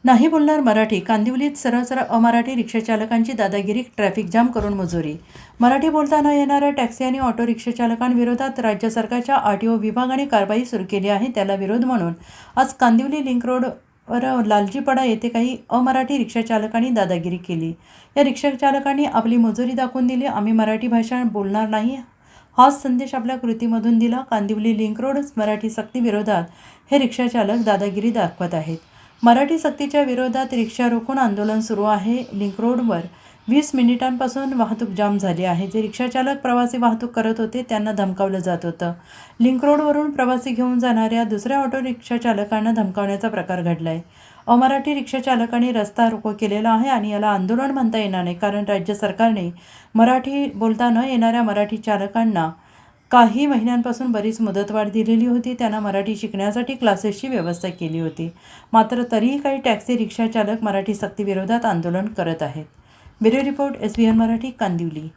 नाही बोलणार मराठी. कांदिवलीत सरळ सरळ अमराठी रिक्षाचालकांची दादागिरी, ट्रॅफिक जाम करून मुजोरी. मराठी बोलता न येणाऱ्या टॅक्सी आणि ऑटो रिक्षाचालकांविरोधात राज्य सरकारच्या आरटीओ विभागाने कारवाई सुरू केली आहे. त्याला विरोध म्हणून आज कांदिवली लिंक रोडवर लालजीपडा येथे काही अमराठी रिक्षाचालकांनी दादागिरी केली. या रिक्षाचालकांनी आपली मुजोरी दाखवून दिली. आम्ही मराठी भाषा बोलणार नाही हाच संदेश आपल्या कृतीमधून दिला. कांदिवली लिंक रोड मराठी सक्तीविरोधात हे रिक्षाचालक दादागिरी दाखवत आहेत. मराठी सक्तीच्या विरोधात रिक्षा रोखून आंदोलन सुरू आहे. लिंक रोडवर 20 मिनिटांपासून वाहतूक जाम झाली आहे. जे रिक्षाचालक प्रवासी वाहतूक करत होते त्यांना धमकावलं जात होतं. लिंक रोडवरून प्रवासी घेऊन जाणाऱ्या दुसऱ्या ऑटो रिक्षाचालकांना धमकावण्याचा प्रकार घडलाय. अमराठी रिक्षाचालकांनी रस्ता रोको केलेला आहे आणि याला आंदोलन म्हणता येणार नाही, कारण राज्य सरकारने मराठी बोलता न येणाऱ्या मराठी चालकांना काही महिन्यांपासून बरीच मुदतवाढ दिलेली होती. त्यांना मराठी शिकण्यासाठी क्लासेसची व्यवस्था केली होती. मात्र तरीही काही टॅक्सी रिक्षाचालक मराठी सक्तीविरोधात आंदोलन करत आहेत. Bureau report, SBN Marathi, Kandivali.